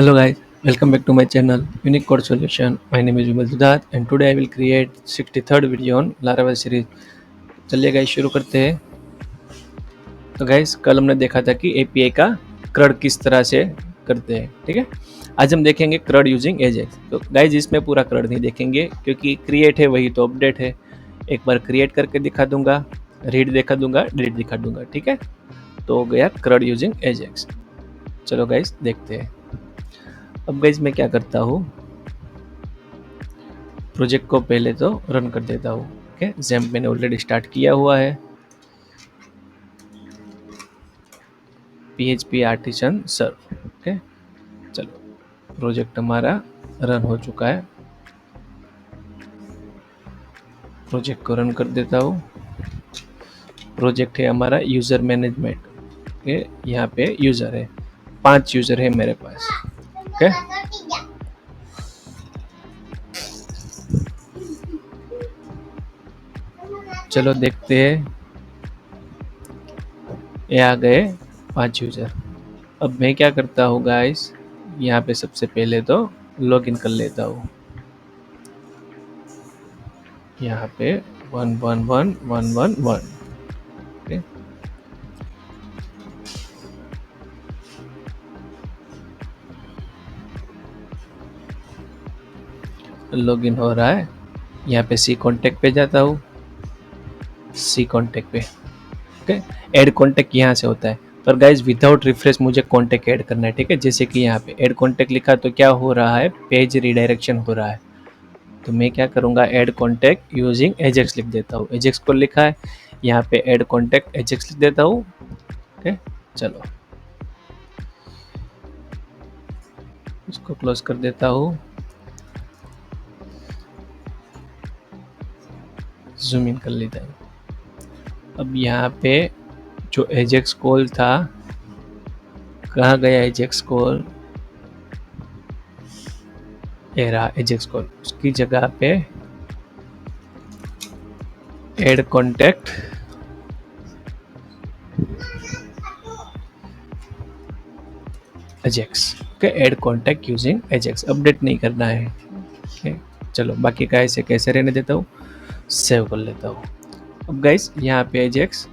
Hello guys, welcome back to my channel Unique Code Solution. My name is Vimal Siddharth and today I will create 63rd video on Laravel series. चलिए guys शुरू करते हैं। तो guys कल हमने देखा था कि API का CRUD किस तरह से करते हैं, ठीक है। आज हम देखेंगे CRUD यूजिंग एजेक्स। तो गाइस इसमें पूरा CRUD नहीं देखेंगे क्योंकि क्रिएट है वही तो अपडेट है। एक बार क्रिएट करके दिखा दूंगा, रीड दिखा दूंगा, डिलीट दिखा दूंगा, ठीक है। तो हो गया CRUD यूजिंग एजेक्स। चलो गाइस देखते हैं। अब गाइस मैं क्या करता हूँ, प्रोजेक्ट को पहले तो रन कर देता हूँ। ओके, जैम्प मैंने ऑलरेडी स्टार्ट किया हुआ है। PHP आर्टिसन सर्व। ओके, चलो प्रोजेक्ट हमारा रन हो चुका है। प्रोजेक्ट को रन कर देता हूँ। प्रोजेक्ट है हमारा यूज़र मैनेजमेंट। ओके, यहाँ पे यूज़र है, 5 यूज़र है मेरे पास। ओके, चलो देखते हैं। ये आ गए 5 यूज़र। अब मैं क्या करता हूँ गाइस, यहाँ पे सबसे पहले तो लॉगिन कर लेता हूँ। यहाँ पे 111111। ओके, लॉगिन हो रहा है। यहाँ पे सी कॉन्टेक्ट पे जाता हूँ। सी कॉन्टेक्ट पे ओके, ऐड कॉन्टेक्ट यहाँ से होता है, पर गाइज विदाउट रिफ्रेश मुझे कॉन्टेक्ट ऐड करना है, ठीक है। जैसे कि यहाँ पे ऐड कॉन्टेक्ट लिखा तो क्या हो रहा है, पेज रिडायरेक्शन हो रहा है। तो मैं क्या करूँगा, ऐड कॉन्टेक्ट यूजिंग एजेक्स लिख देता हूँ। एजेक्स को लिखा है, यहाँ पे ऐड कॉन्टेक्ट एजेक्स लिख देता हूँ। ओके, चलो इसको क्लोज कर देता हूँ। जूम इन कर लेता हूँ। अब यहाँ पे जो एजेक्स कॉल था, कहाँ गया एजेक्स कॉल, ये रहा एजेक्स कॉल। उसकी जगह पे add contact Ajax. Okay, add contact using Ajax, update नहीं करना है। ओके, चलो बाकी का ऐसे कैसे रहने देता हूँ, सेव कर लेता हूँ। अब गाइस यहाँ पे एजेक्स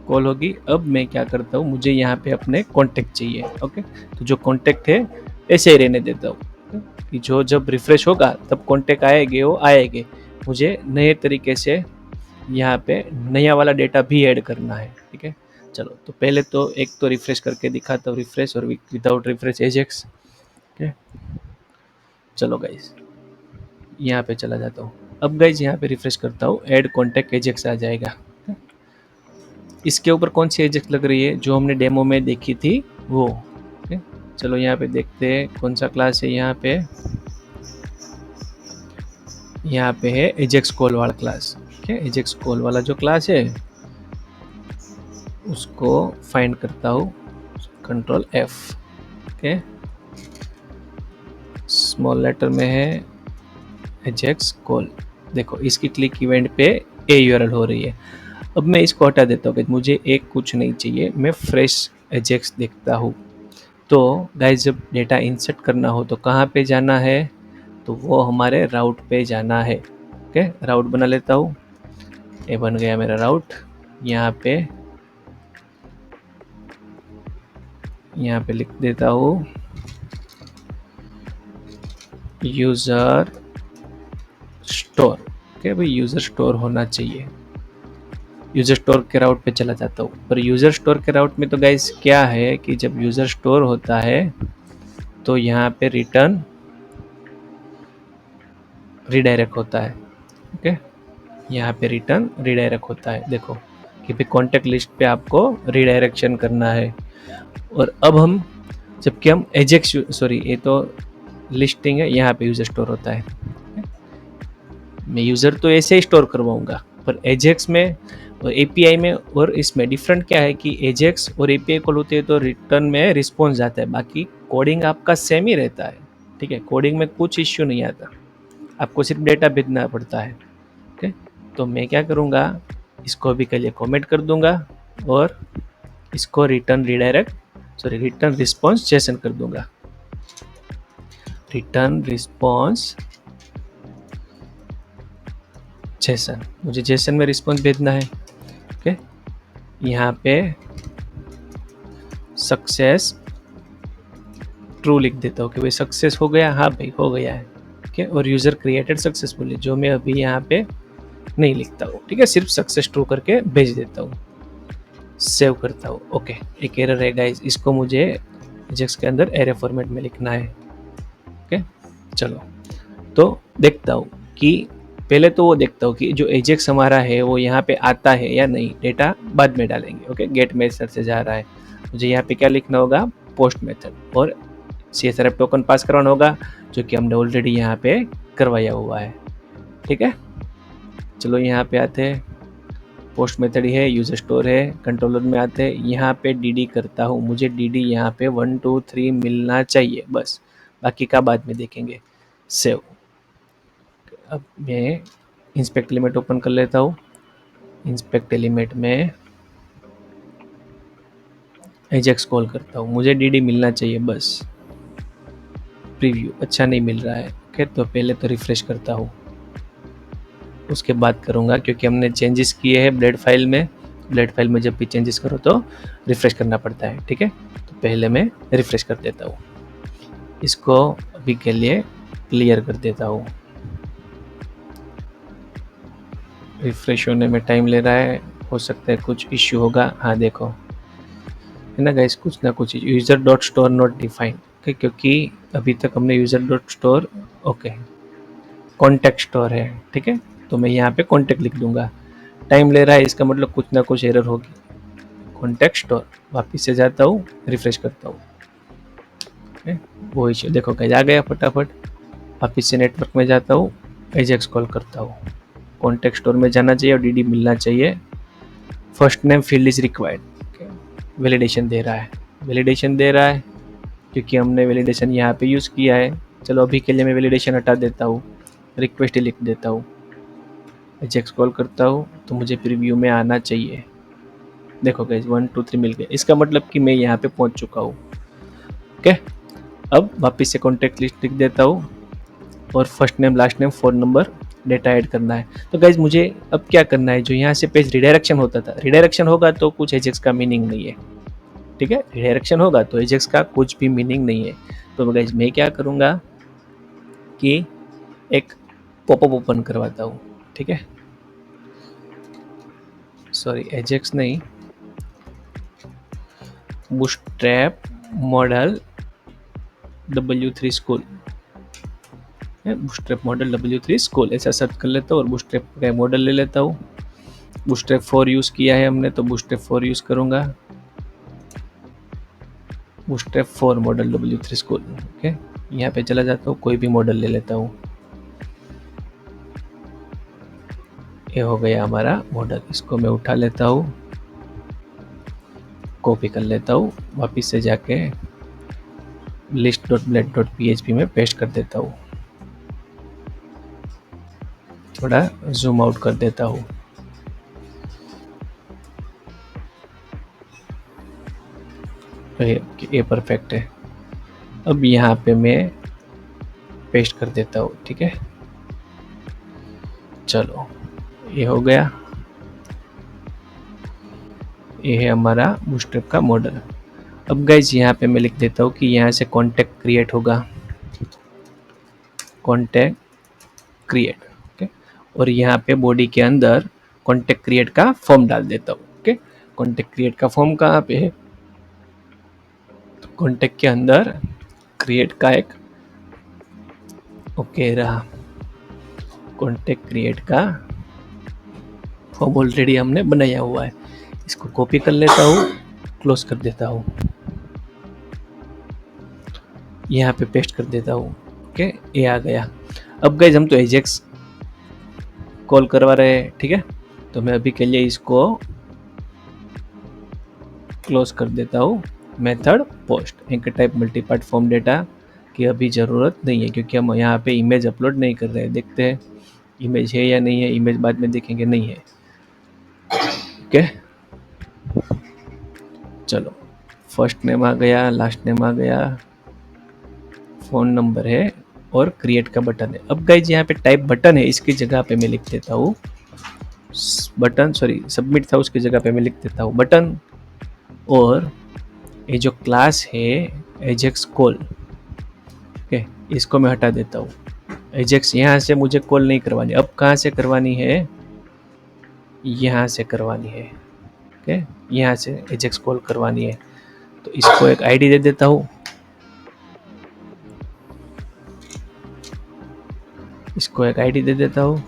कॉल होगी। अब मैं क्या करता हूँ, मुझे यहाँ पे अपने कॉन्टेक्ट चाहिए। ओके, तो जो कॉन्टेक्ट है ऐसे ही रहने देता हूँ कि जो जब रिफ्रेश होगा तब कॉन्टेक्ट आएंगे, वो आएंगे। मुझे नए तरीके से यहाँ पे नया वाला डेटा भी ऐड करना है, ठीक है। चलो तो पहले तो एक तो रिफ्रेश करके दिखाता हूँ, रिफ्रेश और विदाउट रिफ्रेश एजेक्स। ओके, चलो गाइस यहाँ पे चला जाता हूँ। अब गाइस यहाँ पे रिफ्रेश करता हूँ, ऐड कॉन्टेक्ट एजेक्स आ जाएगा। इसके ऊपर कौन सी एजेक्स लग रही है, जो हमने डेमो में देखी थी वो। ओके, चलो यहाँ पे देखते हैं कौन सा क्लास है। यहाँ पे है एजेक्स कॉल वाला क्लास। ओके, एजेक्स कॉल वाला जो क्लास है उसको फाइंड करता हूँ, control F। Okay, small letter में है एजेक्स कॉल। देखो इसकी क्लिक इवेंट पे AURL हो रही है। अब मैं इसको हटा देता हूँ, मुझे एक कुछ नहीं चाहिए, मैं फ्रेश एजेक्स देखता हूँ। तो गाइस जब डेटा इंसर्ट करना हो तो कहाँ पे जाना है, तो वो हमारे राउट पे जाना है। ओके, राउट बना लेता हूँ। ये बन गया मेरा राउट। यहाँ पे लिख देता हूँ यूज़र स्टोर। ओके भाई, यूज़र स्टोर होना चाहिए। यूज़र स्टोर के राउट पे चला जाता हूँ, पर यूज़र स्टोर के राउट में तो गाइस क्या है कि जब यूज़र स्टोर होता है तो यहाँ पे रिटर्न रिडायरेक्ट होता है। ओके, यहाँ पे रिटर्न रिडायरेक्ट होता है। देखो कि भाई कॉन्टेक्ट लिस्ट पे आपको रिडायरेक्शन करना है। और अब हम जबकि हम एजेक्स, सॉरी ये तो लिस्टिंग है, यहाँ पे यूज़र स्टोर होता है। मैं यूज़र तो ऐसे ही स्टोर करवाऊंगा, पर एजेक्स में और API में और इसमें डिफरेंट क्या है कि एजेक्स और API कॉल होते हैं तो रिटर्न में रिस्पॉन्स जाता है, बाकी कोडिंग आपका सेम ही रहता है, ठीक है। कोडिंग में कुछ इश्यू नहीं आता, आपको सिर्फ डेटा भेजना पड़ता है। ओके, तो मैं क्या करूँगा, इसको भी के लिए कमेंट कर दूंगा और इसको return redirect, sorry return response Jason कर दूंगा। रिटर्न रिस्पॉन्स जेसन, मुझे जेसन में रिस्पॉन्स भेजना है। ओके, यहाँ पे सक्सेस ट्रू लिख देता हूँ कि भाई सक्सेस हो गया, हाँ भाई हो गया है। ठीक है, और यूज़र क्रिएटेड सक्सेसफुली, जो मैं अभी यहाँ पे नहीं लिखता हूँ। ठीक है, सिर्फ सक्सेस ट्रू करके भेज देता हूँ, सेव करता हूँ। ओके, एक एरर है गाइस, इसको मुझे एजेक्स के अंदर एरे फॉर्मेट में लिखना है। ओके, चलो तो देखता हूँ कि पहले तो वो देखता हूँ कि जो एजेक्स हमारा है वो यहाँ पे आता है या नहीं, डेटा बाद में डालेंगे। ओके, गेट मेथड से जा रहा है, मुझे यहाँ पे क्या लिखना होगा, पोस्ट मेथड, और CSRF टोकन पास करवाना होगा, जो कि हमने ऑलरेडी यहाँ पे करवाया हुआ है। ठीक है, चलो यहाँ पे आते हैं, पोस्ट मेथड ही है, यूजर स्टोर है, कंट्रोलर में आते हैं, यहाँ पे DD करता हूँ, मुझे DD यहाँ पे 1 2 3 मिलना चाहिए बस, बाकी का बाद में देखेंगे। सेव। अब मैं इंस्पेक्ट एलिमेंट ओपन कर लेता हूँ, इंस्पेक्ट एलिमेंट में एजेक्स कॉल करता हूँ, मुझे DD मिलना चाहिए बस। प्रीव्यू अच्छा नहीं मिल रहा है। ओके, तो पहले तो रिफ्रेश करता हूँ, उसके बाद करूँगा, क्योंकि हमने चेंजेस किए हैं ब्लेड फाइल में। ब्लेड फाइल में जब भी चेंजेस करो तो रिफ्रेश करना पड़ता है। ठीक है, तो पहले मैं रिफ्रेश कर देता हूँ, इसको अभी के लिए क्लियर कर देता हूँ। रिफ्रेश होने में टाइम ले रहा है, हो सकता है कुछ इश्यू होगा। हाँ देखो, है ना गाइस, कुछ ना कुछ user dot store not defined, क्योंकि अभी तक हमने user dot store, okay, contact store है। ठीक है, तो मैं यहाँ पे कॉन्टेक्ट लिख दूंगा, टाइम ले रहा है, इसका मतलब कुछ ना कुछ एरर होगी। कॉन्टेक्ट स्टोर, वापिस से जाता हूँ, रिफ्रेश करता हूँ, वो इश्यू देखो गाइस आ गया फटाफट। वापिस से नेटवर्क में जाता हूँ, एजेक्स कॉल करता हूँ, कॉन्टेक्ट स्टोर में जाना चाहिए और DD मिलना चाहिए। First name field is required, validation दे रहा है, वैलिडेशन दे रहा है क्योंकि हमने वैलिडेशन यहाँ पे यूज़ किया है। चलो अभी के लिए मैं वैलिडेशन हटा देता हूँ, रिक्वेस्ट ही लिख देता हूँ, एजेक्स कॉल करता हूँ, तो मुझे प्रीव्यू में आना चाहिए। देखो गाइस 1 2 3 मिल गए, इसका मतलब कि मैं यहाँ पे पहुँच चुका हूँ। ओके, अब वापस से कॉन्टेक्ट लिस्ट लिख देता हूँ और first name last name phone number data add करना है। तो गाइज मुझे अब क्या करना है, जो यहाँ से पेज रिडायरेक्शन होता था, रिडायरेक्शन होगा तो कुछ एजेक्स का मीनिंग नहीं है। ठीक है, रिडायरेक्शन होगा तो एजेक्स का कुछ भी मीनिंग नहीं है। तो गाइज मैं क्या करूँगा कि एक पॉपअप ओपन करवाता हूँ। ठीक है, सॉरी एजेक्स नहीं, bootstrap model W3 school, bootstrap model W3 school ऐसा सर्च कर लेता हूँ और बूटस्ट्रैप का मॉडल ले लेता हूँ। बूटस्ट्रैप 4 यूज़ किया है हमने, तो बूटस्ट्रैप 4 यूज़ करूँगा, bootstrap 4 model W3 school. Okay, यहाँ पे चला जाता हूँ, कोई भी मॉडल ले लेता हूँ, ये हो गया हमारा मॉडल। इसको मैं उठा लेता हूँ, कॉपी कर लेता हूँ, वापस से जाके list.blade.php में पेस्ट कर देता हूँ, थोड़ा जूम आउट कर देता हूँ। ये परफेक्ट है। अब यहाँ पे मैं पेस्ट कर देता हूँ। ठीक है, चलो ये हो गया, ये है हमारा बूटस्ट्रैप का मॉडल। अब गाइज यहाँ पे मैं लिख देता हूँ कि यहाँ से कॉन्टेक्ट क्रिएट होगा, कॉन्टेक्ट क्रिएट। ओके, और यहाँ पे बॉडी के अंदर कॉन्टेक्ट क्रिएट का फॉर्म डाल देता हूँ। ओके, कॉन्टेक्ट क्रिएट का फॉर्म कहाँ पे है, तो कॉन्टेक्ट के अंदर क्रिएट का एक, ओके रहा, कॉन्टेक्ट क्रिएट का फॉर्म ऑलरेडी हमने बनाया हुआ है। इसको कॉपी कर लेता हूँ, क्लोज कर देता हूँ, यहाँ पे पेस्ट कर देता हूँ। ओके, ये आ गया। अब गाइज हम तो एजेक्स कॉल करवा रहे हैं। ठीक है, तो मैं अभी के लिए इसको क्लोज कर देता हूँ। मेथड पोस्ट एक टाइप मल्टीपार्ट फॉर्म डेटा की अभी ज़रूरत नहीं है, क्योंकि हम यहाँ पे इमेज अपलोड नहीं कर रहे हैं। देखते हैं इमेज है या नहीं है, इमेज बाद में देखेंगे, नहीं है। ओके, चलो फर्स्ट नेम आ गया, लास्ट नेम आ गया, फ़ोन नंबर है और क्रिएट का बटन है। अब गाइज यहाँ पे टाइप बटन है, इसकी जगह पे मैं लिख देता हूँ बटन, सॉरी सबमिट था उसकी जगह पे मैं लिख देता हूँ बटन। और ये जो क्लास है एजेक्स कॉल, ओके, इसको मैं हटा देता हूँ। एजेक्स यहाँ से मुझे कॉल नहीं करवानी, अब कहाँ से करवानी है, यहाँ से करवानी है। ओके, यहाँ से एजेक्स कॉल करवानी है, तो इसको एक आईडी दे देता हूँ। इसको एक आईडी दे देता हूँ।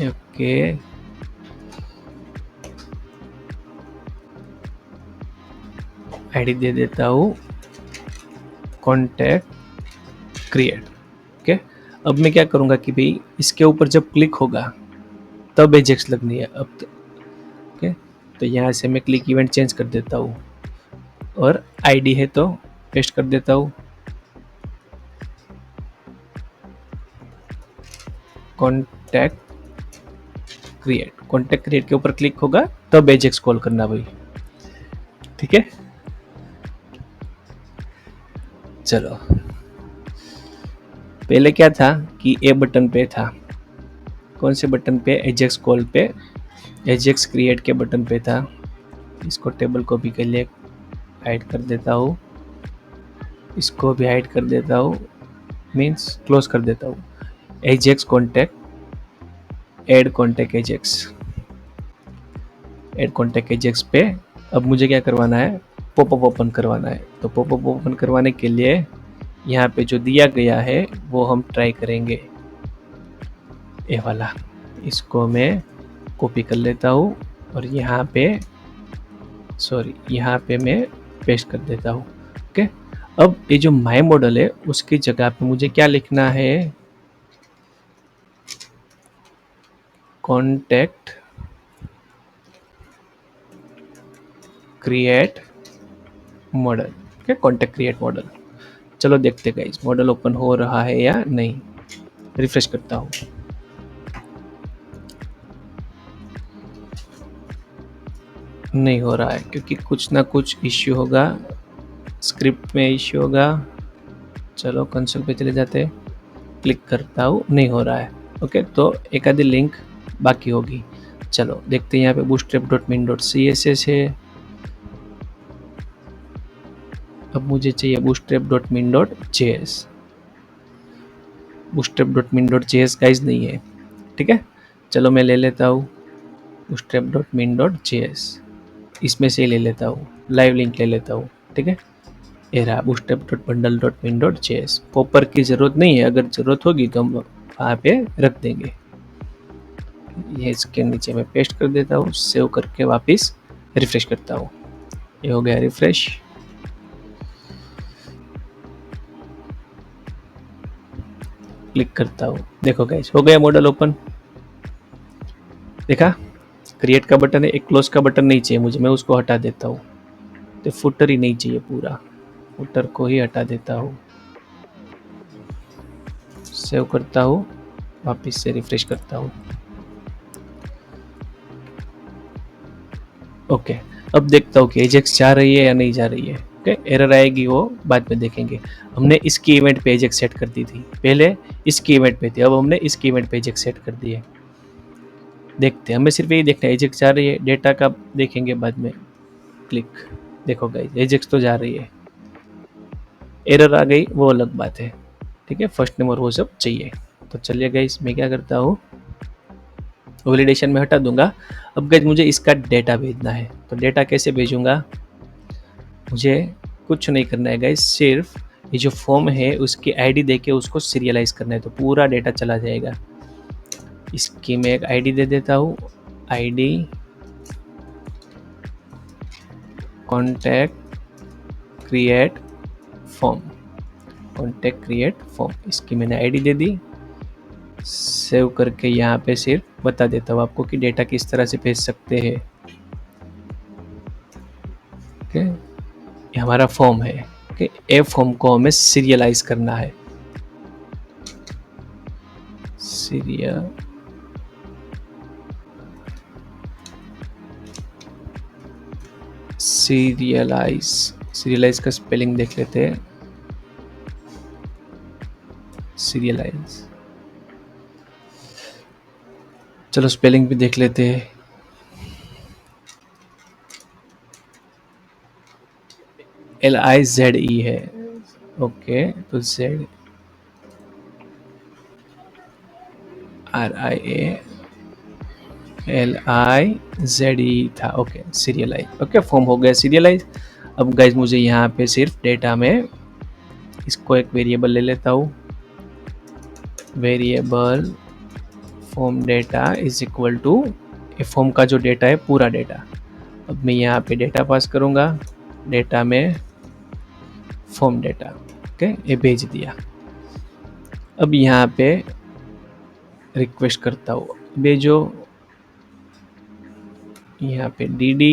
ओके, आईडी दे देता हूँ कॉन्टैक्ट क्रिएट। ओके, अब मैं क्या करूँगा कि भाई इसके ऊपर जब क्लिक होगा तब एजेक्स लगनी है अब ओके, तो यहाँ से मैं क्लिक इवेंट चेंज कर देता हूँ और आईडी है तो पेस्ट कर देता हूँ कॉन्टैक्ट क्रिएट। कॉन्टैक्ट क्रिएट के ऊपर क्लिक होगा तब एजेक्स कॉल करना भाई, ठीक है। चलो, पहले क्या था कि ए बटन पे था, कौन से बटन पे, एजेक्स कॉल पे, एजेक्स क्रिएट के बटन पे था। इसको टेबल को भी के लिए हाइड कर देता हूँ, इसको भी हाइड कर देता हूँ, मीन्स क्लोज कर देता हूँ। Ajax contact, add contact Ajax, add contact Ajax पे अब मुझे क्या करवाना है, पॉपअप ओपन करवाना है। तो पॉपअप ओपन करवाने के लिए यहाँ पे जो दिया गया है वो हम ट्राई करेंगे, ये वाला। इसको मैं कॉपी कर लेता हूँ और यहाँ पे, सॉरी यहाँ पे मैं पेस्ट कर देता हूँ। ओके, अब ये जो माई मॉडल है उसकी जगह पे मुझे क्या लिखना है, contact create model. Okay, contact create model. चलो देखते गाइस मॉडल ओपन हो रहा है या नहीं, रिफ्रेश करता हूँ। नहीं हो रहा है क्योंकि कुछ ना कुछ इश्यू होगा, स्क्रिप्ट में इश्यू होगा। चलो कंसोल पे चले जाते हैं, क्लिक करता हूँ, नहीं हो रहा है। ओके, तो एक आधी लिंक बाकी होगी। चलो देखते हैं, यहाँ पे bootstrap.min.css है। अब मुझे चाहिए bootstrap.min.js। bootstrap.min.js गाइस नहीं है, ठीक है। चलो मैं ले लेता हूँ bootstrap.min.js, इसमें से ले लेता हूँ, लाइव लिंक ले लेता हूँ, ठीक है। ये रहा bootstrap.bundle.min.js। पॉपर की ज़रूरत नहीं है, अगर ज़रूरत होगी तो हम वहाँ पे रख देंगे। ये इसके नीचे मैं पेस्ट कर देता हूँ, सेव करके वापस रिफ्रेश करता हूँ। ये हो गया रिफ्रेश। क्लिक करता हूँ, देखो गाइस हो गया मॉडल ओपन। देखा, क्रिएट का बटन है, एक क्लोज का बटन नहीं चाहिए मुझे, मैं उसको हटा देता हूँ। तो फुटर ही नहीं चाहिए, पूरा फुटर को ही हटा देता हूँ। सेव करता हूँ, वापस से रिफ्रेश करता हूँ। ओके, अब देखता हूँ कि एजेक्स जा रही है या नहीं जा रही है। ओके, एरर आएगी वो बाद में देखेंगे। हमने इसकी इवेंट पे एजेक्स सेट कर दी थी, पहले इसकी इवेंट पे थी, अब हमने इसकी इवेंट पे एजेक्स सेट कर दी है। देखते हैं, हमें सिर्फ यही देखना है एजेक्स जा रही है, डेटा का देखेंगे बाद में। क्लिक, देखो गाइस एजेक्स तो जा रही है, एरर आ गई वो अलग बात है, ठीक है। फर्स्ट नेम और वो सब चाहिए। तो चलिए गाइस मैं क्या करता हूँ, वैलिडेशन में हटा दूंगा। अब गाइस मुझे इसका डेटा भेजना है, तो डेटा कैसे भेजूंगा, मुझे कुछ नहीं करना है गाइस, सिर्फ ये जो फॉर्म है उसकी आईडी देके उसको सीरियलाइज करना है, तो पूरा डेटा चला जाएगा। इसकी मैं एक आईडी दे देता हूँ, ID contact create form, contact create form, इसकी मैंने आईडी दे दी। सेव करके यहाँ पे सिर्फ बता देता हूँ आपको कि डेटा किस तरह से भेज सकते हैं। ओके, ये हमारा फॉर्म है। ओके, ए फॉर्म को हमें सीरियलाइज करना है, सीरियलाइज का स्पेलिंग देख लेते हैं, सीरियलाइज। चलो स्पेलिंग भी देख लेते हैं। LIZE है। ओके, तो ZRIALIZE था। Okay, serialised. ओके, फॉर्म हो गया सीरियलाइज। अब गाइज मुझे यहाँ पे सिर्फ डेटा में इसको एक वेरिएबल ले लेता हूँ। Variable form data is equal to form का जो डेटा है पूरा डेटा। अब मैं यहाँ पे डेटा पास करूँगा, डेटा में फॉर्म डेटा। ओके, ये भेज दिया। अब यहाँ पे रिक्वेस्ट करता हूँ, भेजो। यहाँ पे DD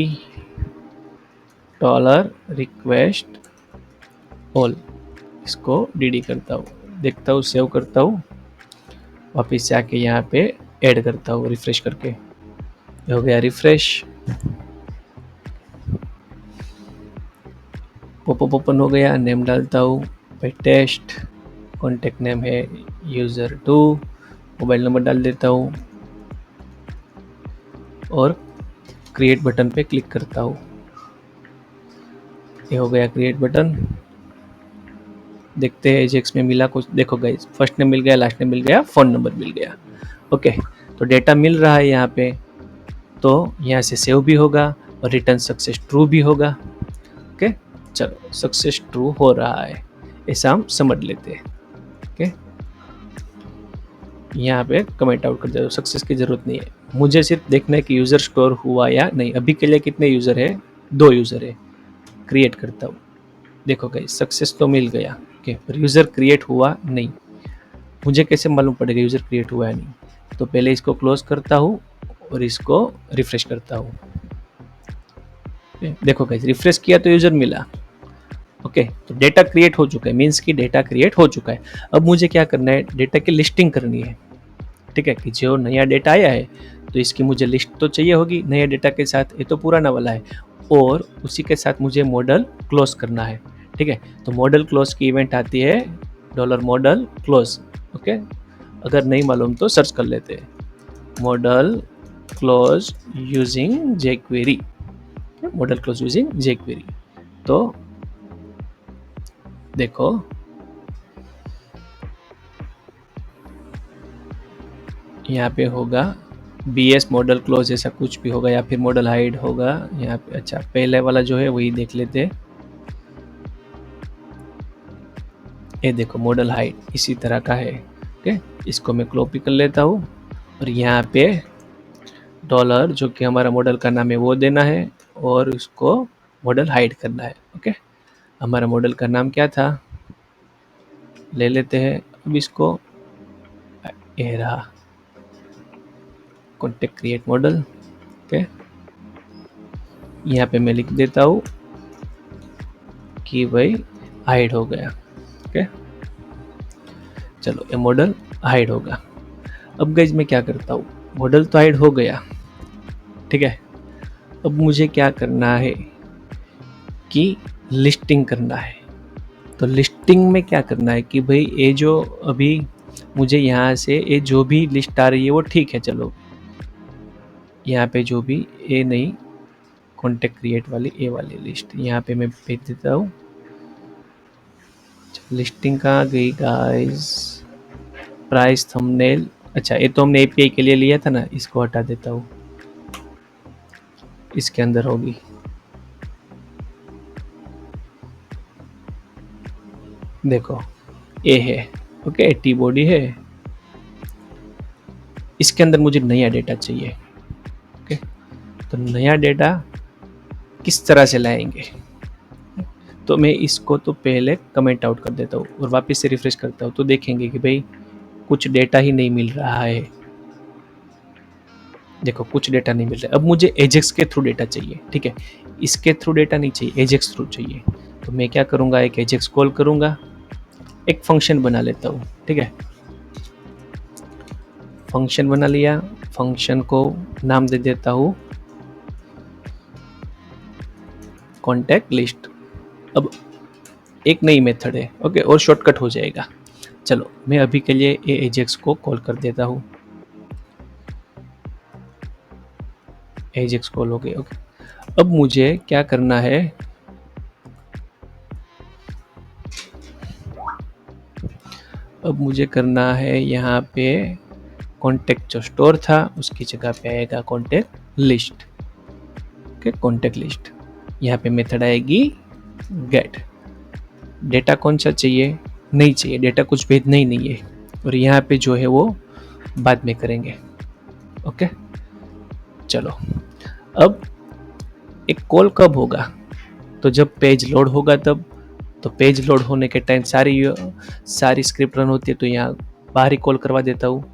डॉलर रिक्वेस्ट ऑल, इसको DD करता हूँ, देखता हूँ, सेव करता हूँ, वापिस से आके यहाँ पे ऐड करता हूँ रिफ्रेश करके। हो गया रिफ्रेश, पॉपअप ओपन हो गया। नेम डालता हूँ पे टेस्ट, कॉन्टेक्ट नेम है user2, मोबाइल नंबर डाल देता हूँ और क्रिएट बटन पे क्लिक करता हूँ। ये हो गया क्रिएट बटन। देखते हैं एजेक्स में मिला कुछ। देखो गाइस, फर्स्ट नेम मिल गया, लास्ट नेम मिल गया, फ़ोन नंबर मिल गया। ओके, तो डेटा मिल रहा है यहाँ पे, तो यहाँ से सेव भी होगा और रिटर्न सक्सेस ट्रू भी होगा। ओके, चलो सक्सेस ट्रू हो रहा है, ऐसा हम समझ लेते हैं। ओके, यहाँ पे कमेंट आउट कर दो, सक्सेस की ज़रूरत नहीं है, मुझे सिर्फ देखना है कि यूज़र स्टोर हुआ या नहीं। अभी के लिए कितने यूज़र है? 2 यूज़र है। क्रिएट करता हूँ, देखो गाइस सक्सेस तो मिल गया। ओके, पर यूज़र क्रिएट हुआ नहीं। मुझे कैसे मालूम पड़ेगा यूज़र क्रिएट हुआ है नहीं? तो पहले इसको क्लोज करता हूँ और इसको रिफ्रेश करता हूँ। देखो गाइस, रिफ्रेश किया तो यूज़र मिला। ओके, तो डेटा क्रिएट हो चुका है, मीन्स कि डेटा क्रिएट हो चुका है। अब मुझे क्या करना है? डेटा की लिस्टिंग करनी है। ठीक है, कि जो नया डेटा आया है तो इसकी मुझे लिस्ट तो चाहिए होगी नए डेटा के साथ, ये तो पुराना वाला है, और उसी के साथ मुझे मॉडल क्लोज करना है। ठीक है, तो मॉडल क्लोज की इवेंट आती है $model क्लोज। ओके, अगर नहीं मालूम तो सर्च कर लेते हैं, model close using jQuery, model close using jQuery। तो देखो यहाँ पे होगा BS मॉडल क्लोज, ऐसा कुछ भी होगा, या फिर मॉडल हाइड होगा यहाँ पे। अच्छा, पहले वाला जो है वही देख लेते हैं। ये देखो मॉडल हाइड इसी तरह का है। ओके, इसको मैं कॉपी कर लेता हूँ और यहाँ पे डॉलर जो कि हमारा मॉडल का नाम है वो देना है और उसको मॉडल हाइड करना है। ओके, हमारा मॉडल का नाम क्या था ले लेते हैं। अब इसको ये रहा कॉन्टेक्ट क्रिएट मॉडल। ओके, यहाँ पे मैं लिख देता हूँ कि भाई हाइड हो गया। ओके, चलो ये मॉडल हाइड होगा। अब गाइस मैं क्या करता हूँ, मॉडल तो हाइड हो गया। ठीक है, अब मुझे क्या करना है कि लिस्टिंग करना है। तो लिस्टिंग में क्या करना है कि भाई ये जो अभी मुझे यहाँ से ये जो भी लिस्ट आ रही है वो ठीक है, चलो यहाँ पे जो भी ये नहीं कॉन्टेक्ट क्रिएट वाली ए वाली लिस्ट यहाँ पे मैं भेज देता हूँ। लिस्टिंग कहाँ गई गाइस? Price, thumbnail. अच्छा, ये तो हमने API के लिए लिया था ना, इसको हटा देता हूँ, इसके अंदर होगी। देखो ए है। ओके, टी बॉडी है, इसके अंदर मुझे नया डेटा चाहिए। ओके, तो नया डेटा किस तरह से लाएंगे? तो मैं इसको तो पहले कमेंट आउट कर देता हूँ और वापस से रिफ्रेश करता हूँ, तो देखेंगे कि भाई कुछ डेटा ही नहीं मिल रहा है। देखो कुछ डेटा नहीं मिल रहा है। अब मुझे एजेक्स के थ्रू डेटा चाहिए। ठीक है, इसके थ्रू डेटा नहीं चाहिए, एजेक्स थ्रू चाहिए। तो मैं क्या करूँगा, एक एजेक्स कॉल करूँगा, एक फंक्शन बना लेता हूँ। ठीक है, फंक्शन बना लिया, फंक्शन को नाम दे देता हूँ कॉन्टैक्ट लिस्ट। अब एक नई मेथड है। ओके, और शॉर्टकट हो जाएगा। चलो मैं अभी के लिए ये एजेक्स को कॉल कर देता हूँ। एजेक्स कॉल हो गए। ओके, अब मुझे क्या करना है, अब मुझे करना है यहाँ पे कॉन्टेक्ट जो स्टोर था उसकी जगह पे आएगा contact list. Okay, contact list, यहाँ पे मेथड आएगी गेट। डेटा कौन सा चाहिए, नहीं चाहिए, डेटा कुछ भेजना ही नहीं है, और यहाँ पे जो है वो बाद में करेंगे। ओके, चलो अब एक कॉल कब होगा, तो जब पेज लोड होगा तब। तो पेज लोड होने के टाइम सारी स्क्रिप्ट रन होती है, तो यहाँ बाहर ही कॉल करवा देता हूँ।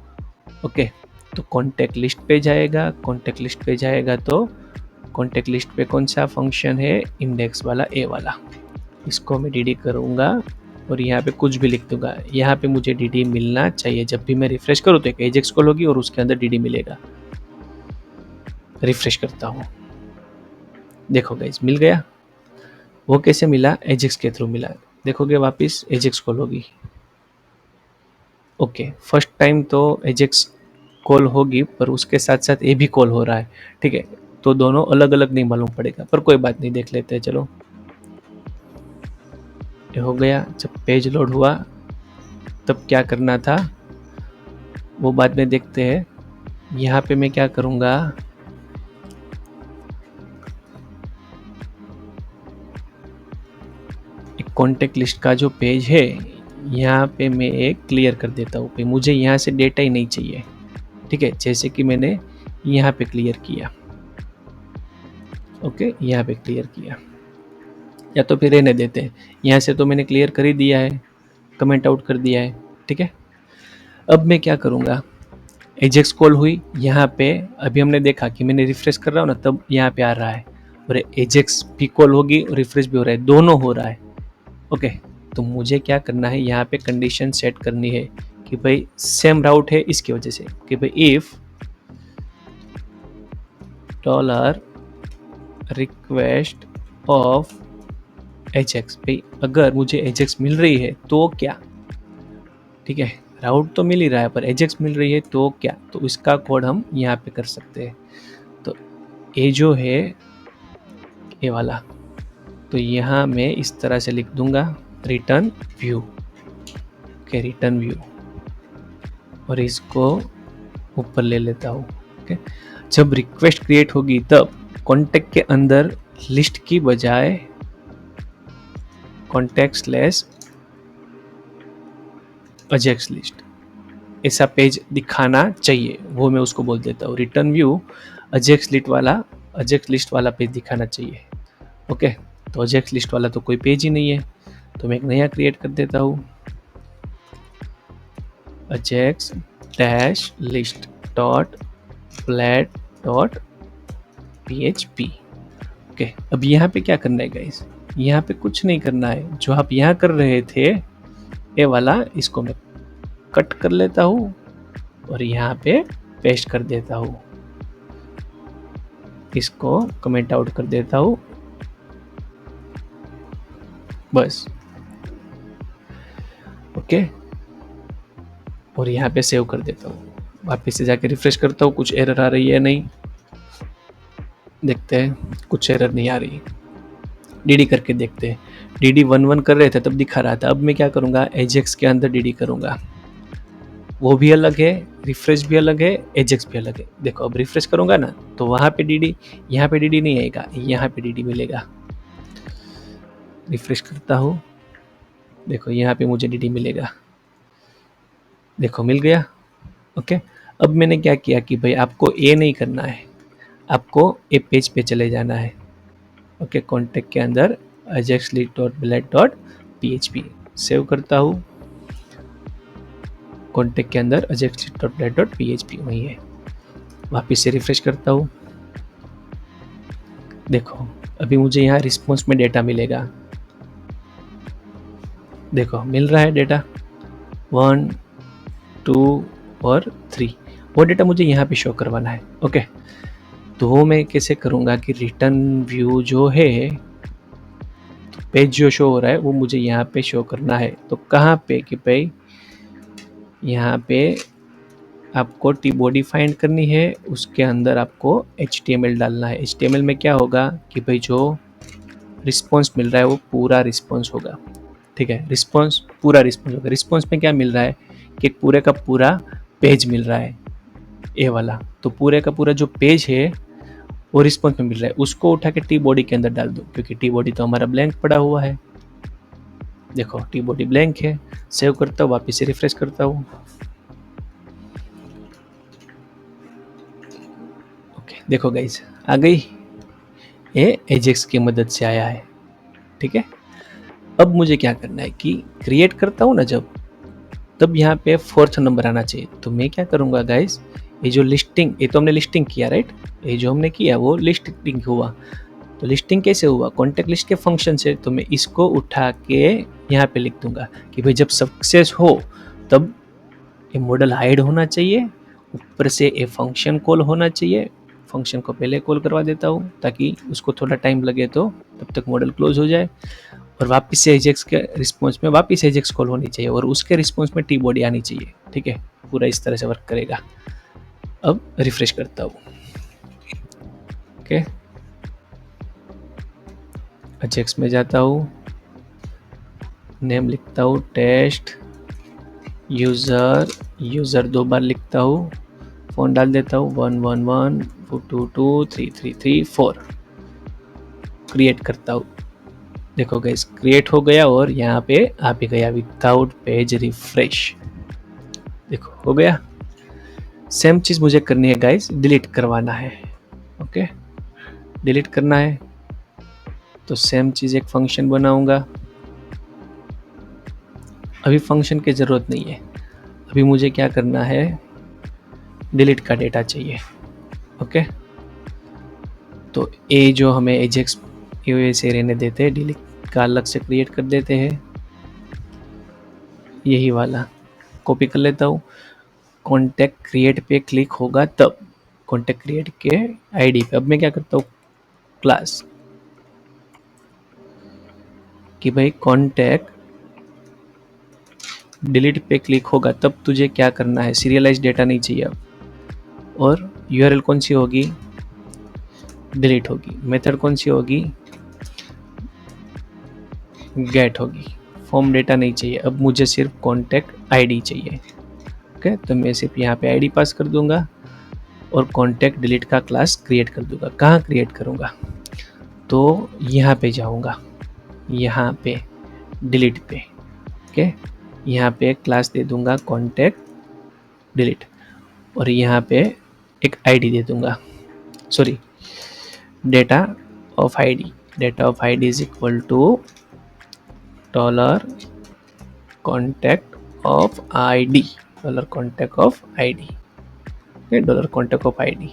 ओके, तो कॉन्टेक्ट लिस्ट पे जाएगा, कॉन्टेक्ट लिस्ट पे जाएगा तो कॉन्टेक्ट लिस्ट पे कौन सा फंक्शन है, इंडेक्स वाला ए वाला, इसको मैं डी करूँगा और यहाँ पे कुछ भी लिख दूंगा। यहाँ पे मुझे डी मिलना चाहिए, जब भी मैं रिफ्रेश करूँ तो एक एजेक्स कॉल होगी और उसके अंदर डी मिलेगा। रिफ्रेश करता हूँ, देखो गाइस मिल गया। वो कैसे मिला, एजेक्स के थ्रू मिला। देखोगे वापस एजेक्स कॉल होगी। ओके, फर्स्ट टाइम तो एजेक्स कॉल होगी, पर उसके साथ साथ ये भी कॉल हो रहा है। ठीक है, तो दोनों अलग अलग नहीं मालूम पड़ेगा, पर कोई बात नहीं, देख लेते हैं। चलो, ये हो गया। जब पेज लोड हुआ तब क्या करना था वो बाद में देखते हैं। यहाँ पे मैं क्या करूँगा, एक कॉन्टेक्ट लिस्ट का जो पेज है यहाँ पे मैं एक क्लियर कर देता हूँ। पे मुझे यहाँ से डेटा ही नहीं चाहिए। ठीक है, जैसे कि मैंने यहाँ पे क्लियर किया। ओके, यहाँ पे क्लियर किया, या तो फिर रहने देते हैं। यहाँ से तो मैंने क्लियर कर ही दिया है, कमेंट आउट कर दिया है। ठीक है, अब मैं क्या करूँगा, एजेक्स कॉल हुई यहाँ पे, अभी हमने देखा कि मैंने रिफ्रेश कर रहा हूँ ना, तब यहाँ पे आ रहा है, और एजेक्स भी कॉल होगी और रिफ्रेश भी हो रहा है, दोनों हो रहा है। ओके, तो मुझे क्या करना है, यहाँ पे कंडीशन सेट करनी है कि भाई सेम राउट है, इसकी वजह से कि भाई if dollar request of Ajax, भाई अगर मुझे एजेक्स मिल रही है तो क्या। ठीक है, राउट तो मिल ही रहा है, पर एजेक्स मिल रही है तो क्या, तो इसका कोड हम यहाँ पे कर सकते हैं। तो ये जो है ये वाला, तो यहाँ मैं इस तरह से लिख दूंगा return view. Okay, return view, और इसको ऊपर ले लेता हूँ। ओके, जब रिक्वेस्ट क्रिएट होगी तब कॉन्टेक्ट के अंदर लिस्ट की बजाय कॉन्टेक्ट स्लैश अजेक्स लिस्ट ऐसा पेज दिखाना चाहिए, वो मैं उसको बोल देता हूँ। रिटर्न व्यू अजेक्स लिस्ट वाला पेज दिखाना चाहिए। ओके, तो अजेक्स लिस्ट वाला तो कोई पेज ही नहीं है, तो मैं एक नया क्रिएट कर देता हूँ, Ajax dash list dot flat dot php। Okay, अब यहाँ पे क्या करना है गाइस, यहाँ पे कुछ नहीं करना है। जो आप यहाँ कर रहे थे ये वाला, इसको मैं कट कर लेता हूँ और यहाँ पे पेस्ट कर देता हूँ, इसको कमेंट आउट कर देता हूँ बस। ओके, और यहाँ पे सेव कर देता हूँ। वापस से जाके रिफ्रेश करता हूँ, कुछ एरर आ रही है नहीं, देखते हैं, कुछ एरर नहीं आ रही। डी करके देखते हैं, डी 1 कर रहे थे तब दिखा रहा था। अब मैं क्या करूँगा, एजेक्स के अंदर डी करूँगा, वो भी अलग है, रिफ्रेश भी अलग है, एजेक्स भी अलग है। देखो अब रिफ्रेश करूँगा ना, तो वहाँ पे डी, यहाँ पे डी नहीं आएगा, यहाँ पे डी मिलेगा। रिफ्रेश करता हूँ, देखो यहाँ पे मुझे डी मिलेगा, देखो मिल गया। ओके, अब मैंने क्या किया कि भाई आपको ए नहीं करना है, आपको ए पेज पे चले जाना है। ओके, कॉन्टेक्ट के अंदर ajaxlist.blade.php सेव करता हूँ, कॉन्टेक्ट के अंदर ajaxlist.blade.php वही है। वापस से रिफ्रेश करता हूँ, देखो अभी मुझे यहाँ रिस्पॉन्स में डेटा मिलेगा, देखो मिल रहा है डेटा 1 2 और 3, वो डेटा मुझे यहाँ पे शो करवाना है। ओके, तो वो मैं कैसे करूँगा कि रिटर्न व्यू जो है, तो पेज जो शो हो रहा है वो मुझे यहाँ पे शो करना है। तो कहाँ पे कि भाई यहाँ पे आपको टी बॉडी फाइंड करनी है, उसके अंदर आपको HTML डालना है। HTML में क्या होगा कि भाई जो रिस्पॉन्स मिल रहा है वो पूरा रिस्पॉन्स होगा, ठीक है, रिस्पॉन्स पूरा रिस्पॉन्स होगा। रिस्पॉन्स में क्या मिल रहा है कि पूरे का पूरा पेज मिल रहा है, ये वाला। तो पूरे का पूरा जो पेज है वो रिस्पॉन्स में मिल रहा है, उसको उठा के टी बॉडी के अंदर डाल दो, क्योंकि टी बॉडी तो हमारा ब्लैंक पड़ा हुआ है। देखो टी बॉडी ब्लैंक है। सेव करता हूँ, वापस से रिफ्रेश करता हूँ। ओके, देखो गाइज आ गई, ये एजेक्स की मदद से आया है, ठीक है। अब मुझे क्या करना है कि क्रिएट करता हूँ ना जब, तब यहाँ पे 4th नंबर आना चाहिए। तो मैं क्या करूँगा गाइज, ये जो लिस्टिंग, ये तो हमने लिस्टिंग किया राइट, ये जो हमने किया वो लिस्टिंग हुआ। तो लिस्टिंग कैसे हुआ, कॉन्टेक्ट लिस्ट के फंक्शन से। तो मैं इसको उठा के यहाँ पे लिख दूंगा कि भाई जब सक्सेस हो तब ये मॉडल हाइड होना चाहिए, ऊपर से ये फंक्शन कॉल होना चाहिए। फंक्शन को पहले कॉल करवा देता हूँ ताकि उसको थोड़ा टाइम लगे, तो तब तक मॉडल क्लोज हो जाए। और वापस से एजेक्स के रिस्पॉन्स में वापस एजेक्स कॉल होनी चाहिए, और उसके रिस्पॉन्स में टी बॉडी आनी चाहिए, ठीक है। पूरा इस तरह से वर्क करेगा। अब रिफ्रेश करता हूँ, ओके, एजेक्स में जाता हूँ, नेम लिखता हूँ टेस्ट यूज़र, यूज़र 2 बार लिखता हूँ, फ़ोन डाल देता हूँ 11122233334, क्रिएट करता हूँ। देखो गाइस क्रिएट हो गया और यहाँ पे आ भी गया विदाउट पेज रिफ्रेश, देखो हो गया। सेम चीज़ मुझे करनी है गाइस, डिलीट करवाना है, ओके, डिलीट करना है। तो सेम चीज़ एक फंक्शन बनाऊंगा। अभी फंक्शन की ज़रूरत नहीं है, अभी मुझे क्या करना है, डिलीट का डेटा चाहिए, ओके। तो ए जो हमें एजेक्स से रहने देते हैं, डिलीट का अलग से क्रिएट कर देते हैं, यही वाला कॉपी कर लेता हूँ। कॉन्टैक्ट क्रिएट पे क्लिक होगा तब, कॉन्टैक्ट क्रिएट के आईडी पे। अब मैं क्या करता हूँ, क्लास कि भाई कॉन्टैक्ट डिलीट पे क्लिक होगा तब तुझे क्या करना है, सीरियलाइज डेटा नहीं चाहिए अब। और यूआरएल कौन सी होगी, डिलीट होगी। मेथड कौन सी होगी, गेट होगी। फॉर्म डेटा नहीं चाहिए, अब मुझे सिर्फ कॉन्टैक्ट आईडी चाहिए, ओके। तो मैं सिर्फ यहाँ पे आईडी पास कर दूंगा और कॉन्टैक्ट डिलीट का क्लास क्रिएट कर दूंगा। कहाँ क्रिएट करूँगा, तो यहाँ पे जाऊँगा, यहाँ पे डिलीट पे, ओके, यहाँ पे क्लास दे दूंगा कॉन्टैक्ट डिलीट, और यहाँ पे एक आईडी दे दूंगा, sorry, data of ID. Data of ID is equal to dollar contact of ID, dollar contact of ID, okay, dollar contact of ID.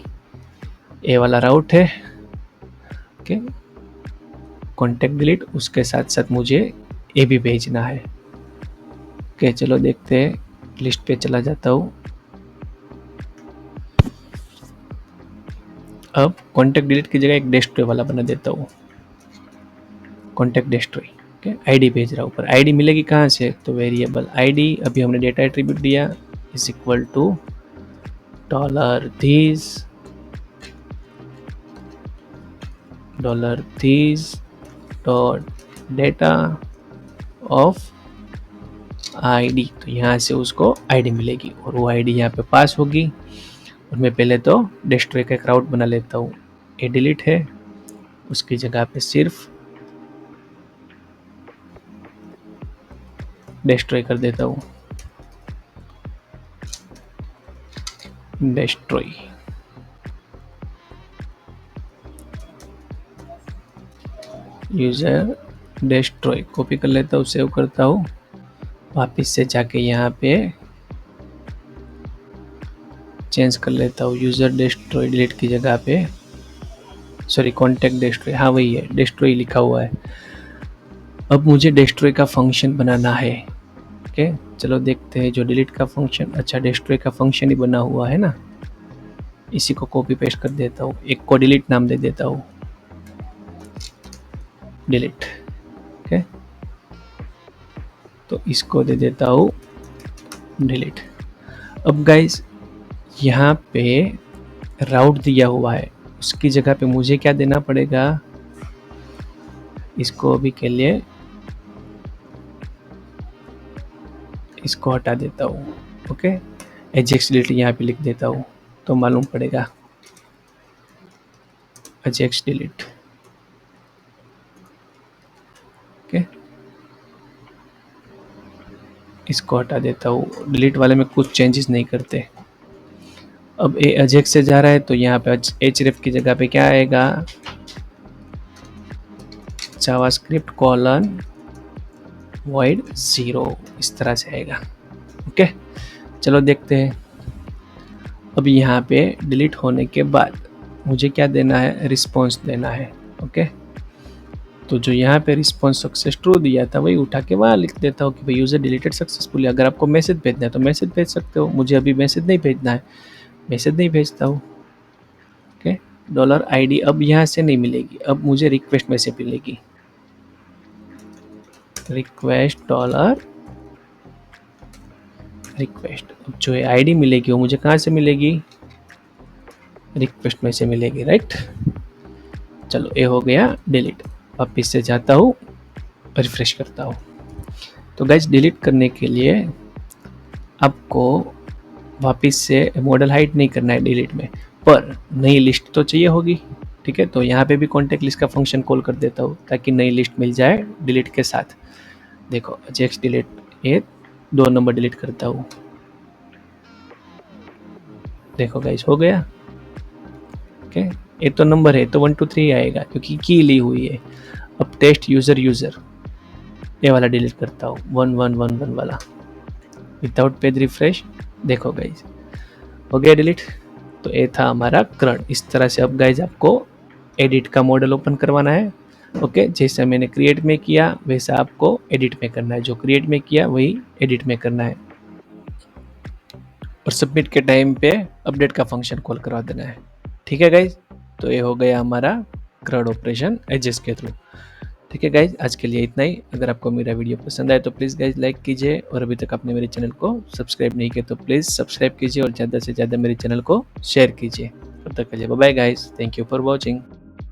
ये वाला राउट है, ओके। कॉन्टैक्ट डिलीट, उसके साथ साथ मुझे ये भी भेजना है, ओके। चलो देखते हैं, लिस्ट पे चला जाता हूँ। अब कॉन्टैक्ट डिलीट की जगह एक डेस्ट्रॉय वाला बना देता हूँ, कॉन्टैक्ट डेस्ट्रॉय, ओके। आईडी भेज रहा हूँ, पर आईडी मिलेगी कहाँ से, तो वेरिएबल आईडी, अभी हमने डेटा एट्रीब्यूट दिया, is equal to $this dot data of ID. तो यहाँ से उसको आईडी मिलेगी और वो आईडी यहाँ पे पास होगी। और मैं पहले तो डेस्ट्रॉय का एक राउट बना लेता हूँ, ये डिलीट है, उसकी जगह पे सिर्फ डेस्ट्रॉय कर देता हूँ, डेस्ट्रॉय। यूजर डेस्ट्रॉय कॉपी कर लेता हूँ, सेव करता हूँ, वापस से जाके यहाँ पे चेंज कर लेता हूँ, यूजर डेस्ट्रॉय डिलीट की जगह पे, सॉरी कॉन्टैक्ट डेस्ट्रॉय, हाँ वही है, डेस्ट्रॉय लिखा हुआ है। अब मुझे डेस्ट्रॉय का फंक्शन बनाना है, ओके। चलो देखते हैं जो डिलीट का फंक्शन, अच्छा डेस्ट्रॉय का फंक्शन ही बना हुआ है ना, इसी को कॉपी पेस्ट कर देता हूँ, एक को डिलीट नाम दे देता हूँ, डिलीट, ओके। तो इसको दे देता हूँ डिलीट, अब गाइस यहाँ पे राउट दिया हुआ है, उसकी जगह पे मुझे क्या देना पड़ेगा, इसको अभी के लिए इसको हटा देता हूँ। ओके, एजेक्स डिलीट यहाँ पे लिख देता हूँ तो मालूम पड़ेगा, एजेक्स डिलीट। ओके, इसको हटा देता हूँ, डिलीट वाले में कुछ चेंजेस नहीं करते। अब ए एजेक्स से जा रहा है तो यहाँ पे href की जगह पे क्या आएगा, जावास्क्रिप्ट कॉलन void 0, इस तरह से आएगा। ओके, चलो देखते हैं। अब यहाँ पे डिलीट होने के बाद मुझे क्या देना है, रिस्पॉन्स देना है। ओके, तो जो यहाँ पे रिस्पॉन्स सक्सेस ट्रू दिया था वही उठा के वहाँ लिख देता हूँ कि भाई यूज़र डिलीटेड सक्सेसफुली। अगर आपको मैसेज भेजना है तो मैसेज भेज सकते हो, मुझे अभी मैसेज नहीं भेजना है, मैसेज नहीं भेजता हूँ। ओके, $ID अब यहाँ से नहीं मिलेगी, अब मुझे रिक्वेस्ट में से मिलेगी, रिक्वेस्ट डॉलर रिक्वेस्ट। अब जो है आईडी मिलेगी वो मुझे कहाँ से मिलेगी, रिक्वेस्ट में से मिलेगी, राइट। चलो ये हो गया डिलीट। वापिस से जाता हूँ, रिफ्रेश करता हूँ। तो गाइस डिलीट करने के लिए आपको वापिस से मॉडल हाइड नहीं करना है डिलीट में, पर नई लिस्ट तो चाहिए होगी। ठीक है, तो यहाँ पे भी कॉन्टेक्ट लिस्ट का फंक्शन कॉल कर देता हूँ ताकि नई लिस्ट मिल जाए डिलीट के साथ। देखो जेक्स डिलीट, ये 2 नंबर डिलीट करता हूँ। देखो गाइस हो गया। ओके, ये तो नंबर है तो 1 2 3 आएगा क्योंकि की ली हुई है। अब टेस्ट यूजर ये वाला डिलीट करता हूँ, 1 1 1 1 वाला, विदाउट पेज रिफ्रेश। देखो गाइज हो गया डिलीट। तो ये था हमारा क्रड। इस तरह से अब गाइज आपको एडिट का मॉडल ओपन करवाना है। ओके, जैसा मैंने क्रिएट में किया वैसा आपको एडिट में करना है, जो क्रिएट में किया वही एडिट में करना है, और सबमिट के टाइम पे अपडेट का फंक्शन कॉल करवा देना है। ठीक है गाइज, तो ये हो गया हमारा क्रड ऑपरेशन एजेस के थ्रू। ठीक है गाइज, आज के लिए इतना ही। अगर आपको मेरा वीडियो पसंद आए तो प्लीज़ गाइज लाइक कीजिए, और अभी तक आपने मेरे चैनल को सब्सक्राइब नहीं किया तो प्लीज़ सब्सक्राइब कीजिए और ज़्यादा से ज़्यादा मेरे चैनल को शेयर कीजिए। तब तक के लिए bye bye guys, thank you for watching.